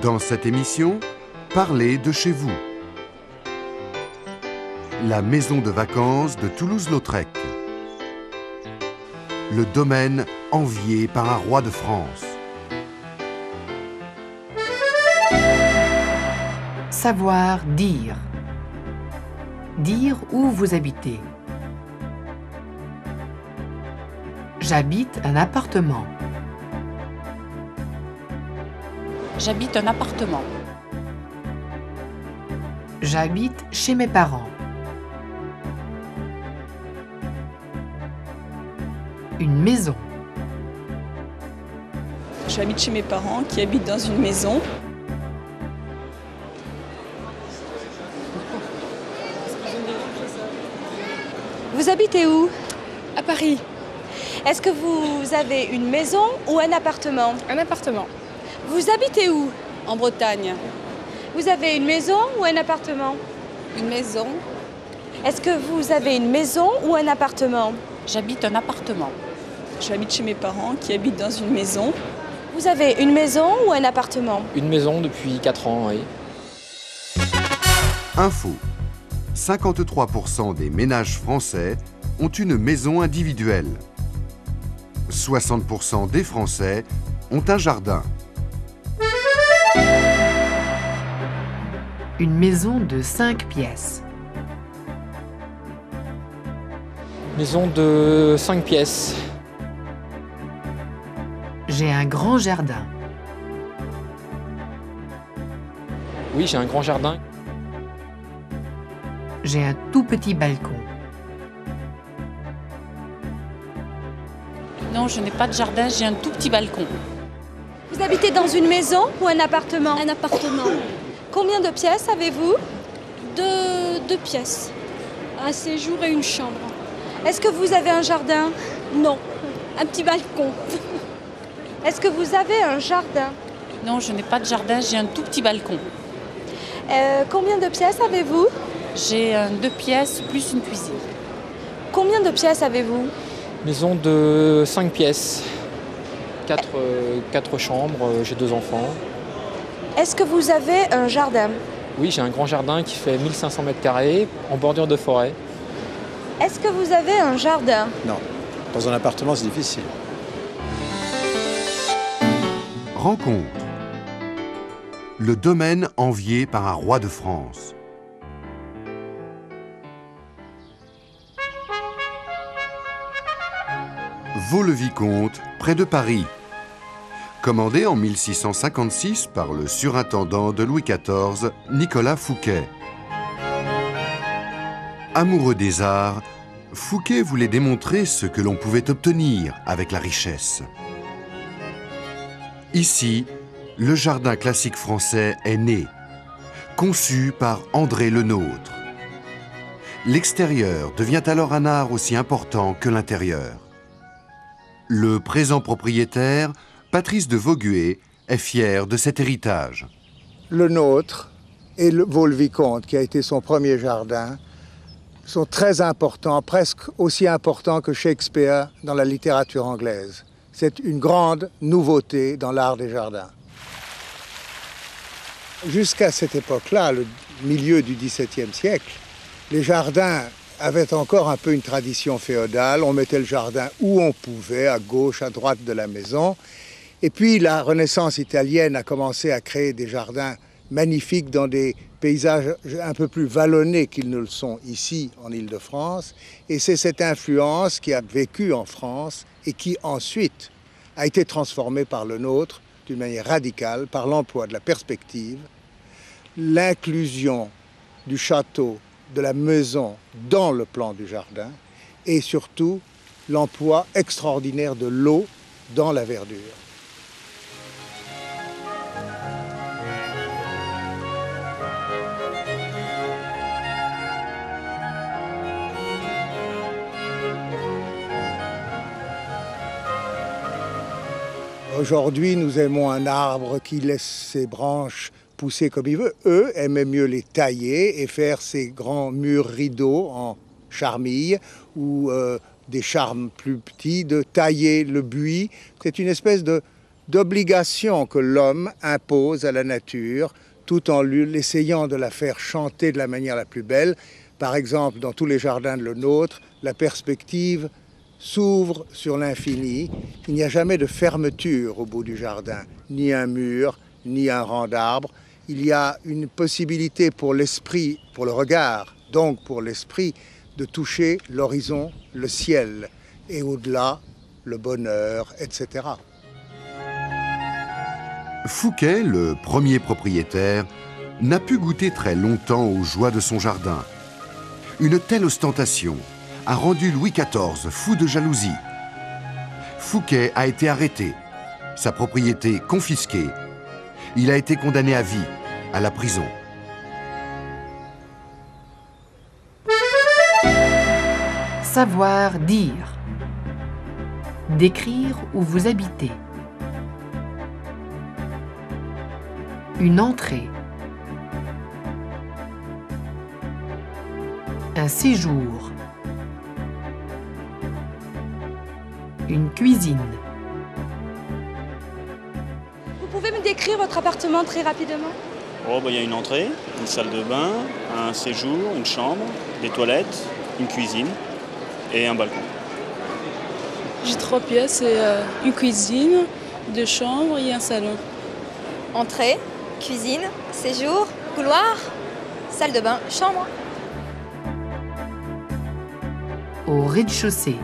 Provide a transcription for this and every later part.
Dans cette émission, parlez de chez vous. La maison de vacances de Toulouse-Lautrec. Le domaine envié par un roi de France. Savoir dire. Dire où vous habitez. J'habite un appartement. J'habite un appartement. J'habite chez mes parents. Une maison. J'habite chez mes parents qui habitent dans une maison. Vous habitez où? À Paris. Est-ce que vous avez une maison ou un appartement? Un appartement. Vous habitez où? En Bretagne. Vous avez une maison ou un appartement? Une maison. Est-ce que vous avez une maison ou un appartement? J'habite un appartement. J'habite chez mes parents qui habitent dans une maison. Vous avez une maison ou un appartement? Une maison depuis 4 ans, oui. Info. 53% des ménages français ont une maison individuelle. 60% des Français ont un jardin. Une maison de 5 pièces. Maison de 5 pièces. J'ai un grand jardin. Oui, j'ai un grand jardin. J'ai un tout petit balcon. Non, je n'ai pas de jardin, j'ai un tout petit balcon. Vous habitez dans une maison ou un appartement? Un appartement. Combien de pièces avez-vous? Deux pièces. Un séjour et une chambre. Est-ce que vous avez un jardin? Non. Un petit balcon. Est-ce que vous avez un jardin? Non, je n'ai pas de jardin, j'ai un tout petit balcon. Combien de pièces avez-vous? J'ai 2 pièces plus une cuisine. Combien de pièces avez-vous? Maison de 5 pièces. 4 chambres, j'ai 2 enfants. Est-ce que vous avez un jardin? Oui, j'ai un grand jardin qui fait 1500 mètres carrés en bordure de forêt. Est-ce que vous avez un jardin? Non. Dans un appartement, c'est difficile. Rencontre. Le domaine envié par un roi de France. Vaux-le-Vicomte, près de Paris. Commandé en 1656 par le surintendant de Louis XIV, Nicolas Fouquet. Amoureux des arts, Fouquet voulait démontrer ce que l'on pouvait obtenir avec la richesse. Ici, le jardin classique français est né, conçu par André Le Nôtre. L'extérieur devient alors un art aussi important que l'intérieur. Le présent propriétaire, Patrice de Vaugué, est fier de cet héritage. Le Nôtre et le Vaux-le-Vicomte, qui a été son premier jardin, sont très importants, presque aussi importants que Shakespeare dans la littérature anglaise. C'est une grande nouveauté dans l'art des jardins. Jusqu'à cette époque-là, le milieu du XVIIe siècle, les jardins avaient encore un peu une tradition féodale. On mettait le jardin où on pouvait, à gauche, à droite de la maison. Et puis la Renaissance italienne a commencé à créer des jardins magnifiques dans des paysages un peu plus vallonnés qu'ils ne le sont ici en Île-de-France. Et c'est cette influence qui a vécu en France et qui ensuite a été transformée par le nôtre d'une manière radicale, par l'emploi de la perspective, l'inclusion du château, de la maison dans le plan du jardin et surtout l'emploi extraordinaire de l'eau dans la verdure. Aujourd'hui, nous aimons un arbre qui laisse ses branches pousser comme il veut. Eux aimaient mieux les tailler et faire ces grands murs rideaux en charmille ou des charmes plus petits, de tailler le buis. C'est une espèce de d'obligations que l'homme impose à la nature, tout en essayant de la faire chanter de la manière la plus belle. Par exemple, dans tous les jardins de le nôtre, la perspective s'ouvre sur l'infini. Il n'y a jamais de fermeture au bout du jardin, ni un mur, ni un rang d'arbres. Il y a une possibilité pour l'esprit, pour le regard, donc pour l'esprit, de toucher l'horizon, le ciel, et au-delà, le bonheur, etc. Fouquet, le premier propriétaire, n'a pu goûter très longtemps aux joies de son jardin. Une telle ostentation a rendu Louis XIV fou de jalousie. Fouquet a été arrêté, sa propriété confisquée. Il a été condamné à vie, à la prison. Savoir dire. Décrire où vous habitez. Une entrée. Un séjour. Une cuisine. Vous pouvez me décrire votre appartement très rapidement? Il y a une entrée, une salle de bain, un séjour, une chambre, des toilettes, une cuisine et un balcon. J'ai 3 pièces et une cuisine, 2 chambres et un salon. Entrée, cuisine, séjour, couloir, salle de bain, chambre. Au rez-de-chaussée.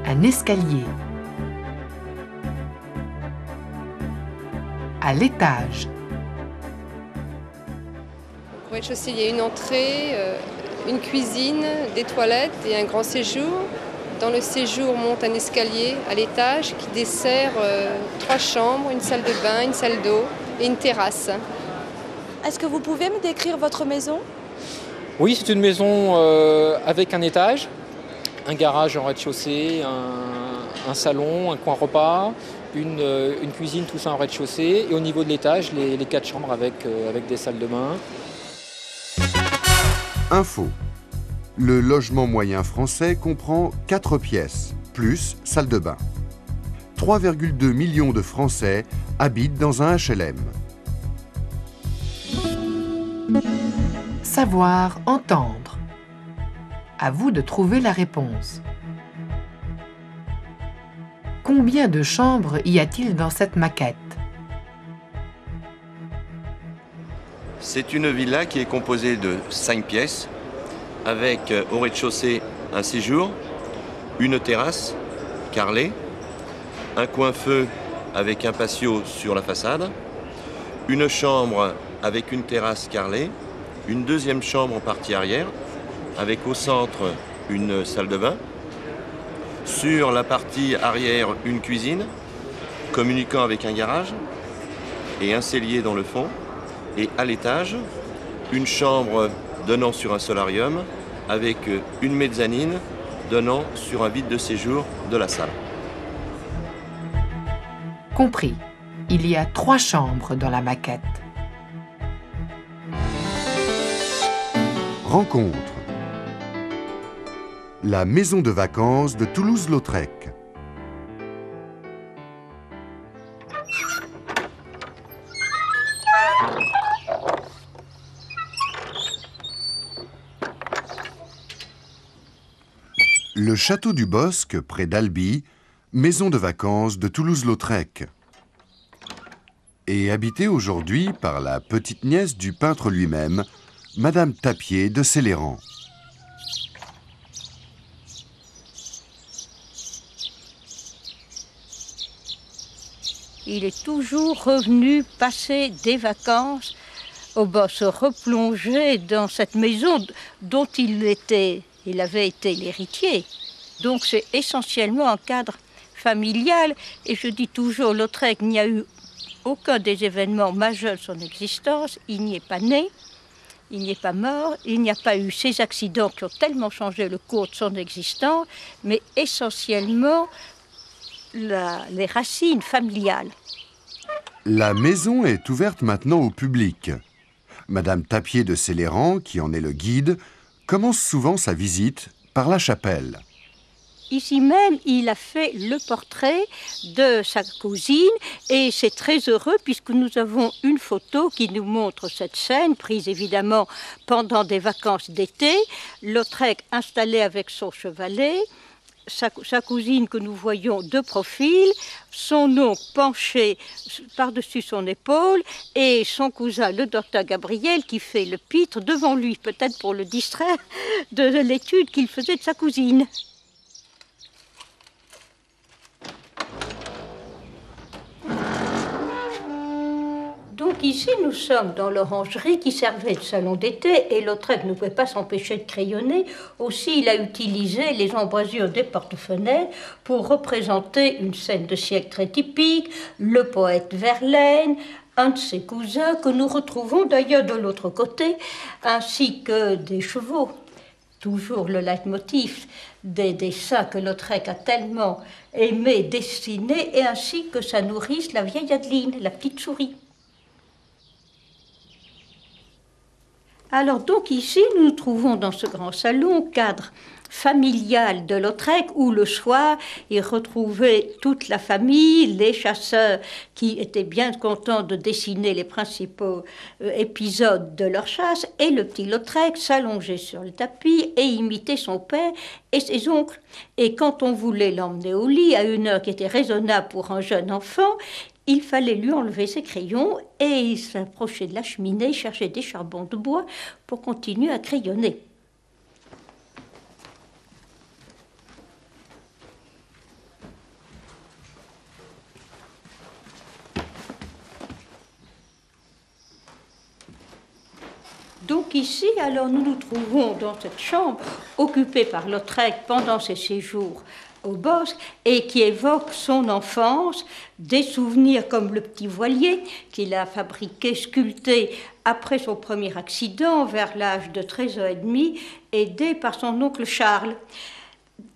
Un escalier. À l'étage. Au rez-de-chaussée, il y a une entrée, une cuisine, des toilettes et un grand séjour. Dans le séjour, monte un escalier à l'étage qui dessert 3 chambres, une salle de bain, une salle d'eau et une terrasse. Est-ce que vous pouvez me décrire votre maison? Oui, c'est une maison avec un étage, un garage en rez-de-chaussée, un salon, un coin repas, une cuisine, tout ça en rez-de-chaussée. Et au niveau de l'étage, les 4 chambres avec des salles de bain. Info. Le logement moyen français comprend 4 pièces, plus salle de bain. 3,2 millions de Français habitent dans un HLM. Savoir entendre. À vous de trouver la réponse. Combien de chambres y a-t-il dans cette maquette? C'est une villa qui est composée de 5 pièces, avec au rez-de-chaussée un séjour, une terrasse carrelée, un coin-feu avec un patio sur la façade, une chambre avec une terrasse carrelée, une deuxième chambre en partie arrière, avec au centre une salle de bain, sur la partie arrière une cuisine, communiquant avec un garage et un cellier dans le fond, et à l'étage, une chambre donnant sur un solarium avec une mezzanine donnant sur un vide de séjour de la salle. Compris. Il y a 3 chambres dans la maquette. Rencontre. La maison de vacances de Toulouse-Lautrec. Le château du Bosc, près d'Albi, maison de vacances de Toulouse-Lautrec. Et habité aujourd'hui par la petite-nièce du peintre lui-même, Madame Tapier de Céléran. Il est toujours revenu passer des vacances au bas, se replonger dans cette maison dont il avait été l'héritier. Donc c'est essentiellement un cadre familial. Et je dis toujours, Lautrec n'y a eu aucun des événements majeurs de son existence. Il n'y est pas né, il n'y est pas mort, il n'y a pas eu ces accidents qui ont tellement changé le cours de son existence, mais essentiellement les racines familiales. La maison est ouverte maintenant au public. Madame Tapier de Céléran, qui en est le guide, commence souvent sa visite par la chapelle. Ici même, il a fait le portrait de sa cousine et c'est très heureux puisque nous avons une photo qui nous montre cette scène, prise évidemment pendant des vacances d'été. Lautrec installé avec son chevalet, sa cousine que nous voyons de profil, son oncle penché par-dessus son épaule et son cousin, le docteur Gabriel, qui fait le pitre devant lui, peut-être pour le distraire de l'étude qu'il faisait de sa cousine. Donc ici, nous sommes dans l'orangerie qui servait de salon d'été et Lautrec ne pouvait pas s'empêcher de crayonner. Aussi, il a utilisé les embrasures des porte-fenêtres pour représenter une scène de siècle très typique, le poète Verlaine, un de ses cousins que nous retrouvons d'ailleurs de l'autre côté, ainsi que des chevaux. Toujours le leitmotiv des dessins que Lautrec a tellement aimé dessiner, et ainsi que sa nourrice, la vieille Adeline, la petite souris. Alors donc ici, nous nous trouvons dans ce grand salon, cadre familial de Lautrec, où le soir, il retrouvait toute la famille, les chasseurs qui étaient bien contents de dessiner les principaux épisodes de leur chasse, et le petit Lautrec s'allongeait sur le tapis et imitait son père et ses oncles. Et quand on voulait l'emmener au lit à une heure qui était raisonnable pour un jeune enfant, il fallait lui enlever ses crayons et il s'approchait de la cheminée, cherchait des charbons de bois pour continuer à crayonner. Donc ici, alors nous nous trouvons dans cette chambre occupée par Lautrec pendant ses séjours au bosque et qui évoque son enfance, des souvenirs comme le petit voilier qu'il a fabriqué, sculpté après son premier accident vers l'âge de 13 ans et demi, aidé par son oncle Charles.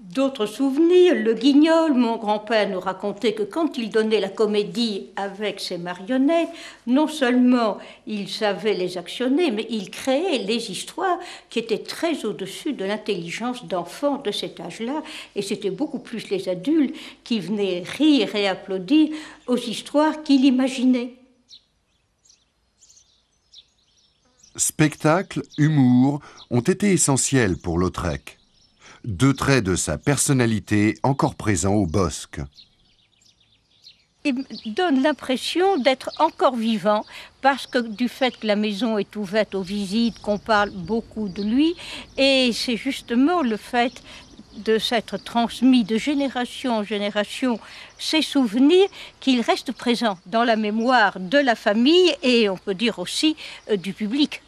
D'autres souvenirs, le Guignol, mon grand-père nous racontait que quand il donnait la comédie avec ses marionnettes, non seulement il savait les actionner, mais il créait les histoires qui étaient très au-dessus de l'intelligence d'enfants de cet âge-là. Et c'était beaucoup plus les adultes qui venaient rire et applaudir aux histoires qu'il imaginait. Spectacle, humour ont été essentiels pour Lautrec. Deux traits de sa personnalité encore présents au bosque. Il donne l'impression d'être encore vivant parce que du fait que la maison est ouverte aux visites, qu'on parle beaucoup de lui, et c'est justement le fait de s'être transmis de génération en génération ces souvenirs qu'il reste présent dans la mémoire de la famille et on peut dire aussi du public.